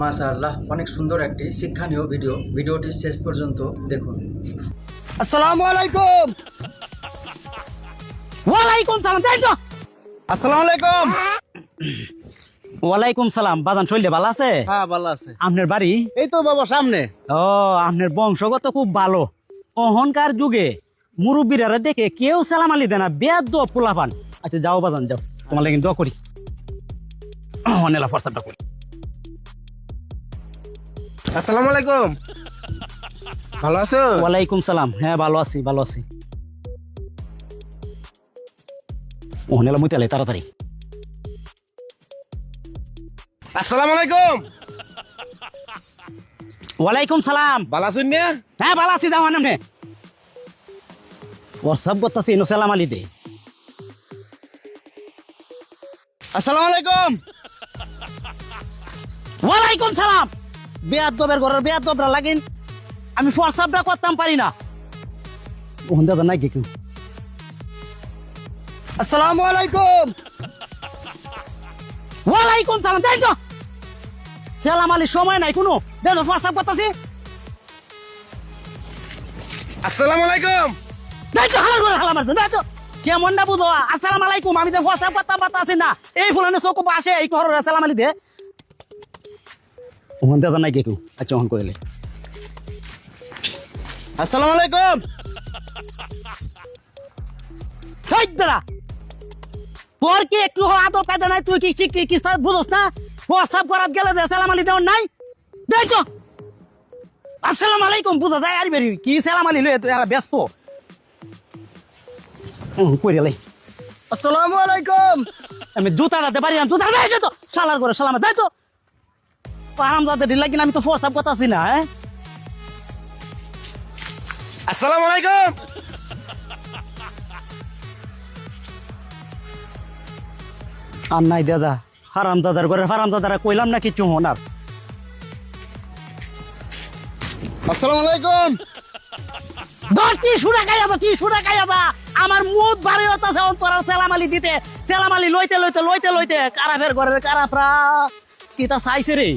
মাশাআল্লাহ, অনেক সুন্দর একটি শিক্ষণীয় ভিডিওটি শেষ পর্যন্ত দেখুন। আসসালামু আলাইকুম। ওয়ালাইকুম সালাম। তাই তো আসসালামু আলাইকুম। ওয়ালাইকুম সালাম। বাজান শৈলে ভালো আছে? হ্যাঁ ভালো আছে। আপনার বাড়ি? এই তো বাবা সামনে। ও, আপনার বংশগত খুব ভালো। অহংকার যুগে মুরব্বীরা দেখে কেউ সালাম আলি দেনা, বেদ পোলাপান। আচ্ছা যাও বাজান যাও, তোমার লাগে দোয়া করি। অনেলা ফরসাটা করি। আসসালামু আলাইকুম। ভালো আছো? ওয়ালাইকুম সালাম। হ্যাঁ ভালো আছি, ভালো আছি। অনেলা মুইতালে তাড়াতাড়ি। আসসালামু আলাইকুম। ওয়ালাইকুম সালাম। ভালো আছেন না? হ্যাঁ ভালো আছি। যাও আনে হোয়াটসঅ্যাপ করতেছি, ইনো সালাম আলি দে। আসসালামু আলাইকুম। ওয়ালাইকুম সালাম। বেয়াদবের ঘরের বেয়াদবরা লাগিন, আমি হোয়াটসঅ্যাপটা করতাম পারি না। ওহন দাদা নাই কেউ। আসসালামু আলাইকুম। ওয়ালাইকুম সালাম। তাই তো সালাম আলি সময় নাই কোনো, দেখো হোয়াটসঅ্যাপ করতেছি। আসসালামু আলাইকুম। তাই তো হালার ঘরে হালা মারতে। তাই তো কেমন না বুঝো। আসসালাম আলাইকুম, আমি যে হোয়াটসঅ্যাপ করতাম পারতাছি না। এই ফুলানে চোখ আসে এই ঘরের সালাম আলি দে। ওহন দাদা নাই কেউ। আচ্ছা অন করিলে। আসসালামু আলাইকুম। দাদা তোর কি একটু আদব কায়দা নাই? তুই কি বুঝোস না? হোয়াটসঅ্যাপ করার গেলে সালাম আলি দেওয়ার নাই। দেখছো আসসালাম আলাইকুম বুঝা যায়। আর বেরি কি সালাম আলি লয়ে তুই আর ব্যস্ত করিলে। আসসালামু আলাইকুম। আমি জুতাটাতে পারি না, জুতা দেয় তো সালার করে সালামে দেয় তো আরাম যাতে ঢিল লাগিন। আমি তো হোয়াটসঅ্যাপ করতেছি না। হ্যাঁ আসসালামু আলাইকুম। আর নাই দাদা, হারাম দাদার ঘরে হারাম দাদারা কইলাম না কিছু হনার। আসসালামু আলাইকুম। ধর কি সুরা খাইয়া দা আমার মুখ বাড়ি হতাছে তোরার সেলামালি দিতে। সেলামালি লইতে লইতে লইতে লইতে কারাফের ঘরের কারাফরা কি তা চাইছে রে।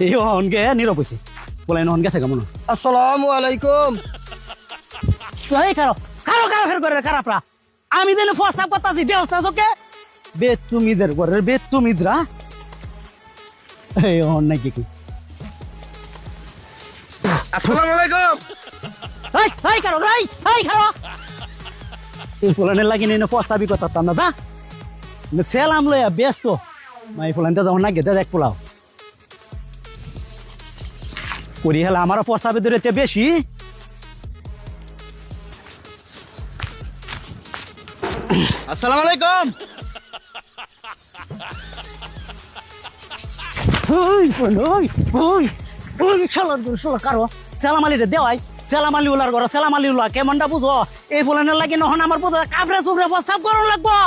এই হনকে নীরব হইছে বলেন হন গেছে কেমন। আসসালামু আলাইকুম। এই কারো কারো কারাফের ঘরের কারাফরা আমি দিলে ফসাব করতাছি দেহস্তা চোখে বেতুমিদের ঘরের বেতুমিদরা। এই হন নাকি কি। আসসালামু আলাইকুম। এই কারো এই কারো এই ফুলানের লাগি নেই প্রস্তাবই করতাম না। যা সেলাম লইয়া ব্যস্ত মাই ফুলানটা যখন না গেতে দেখ পোলাও করি হেলা আমারও প্রস্তাবে ধরেছে বেশি। আসসালামু আলাইকুম। কারো সেলামালি রে দেওয়াই সেলামালি উলার ঘর সেলামালি উলা কেমনটা বুঝো। এই ফুলানের লাগি নহন আমার কাপড়ে চুপড়ে প্রস্তাব করুন লাগবো।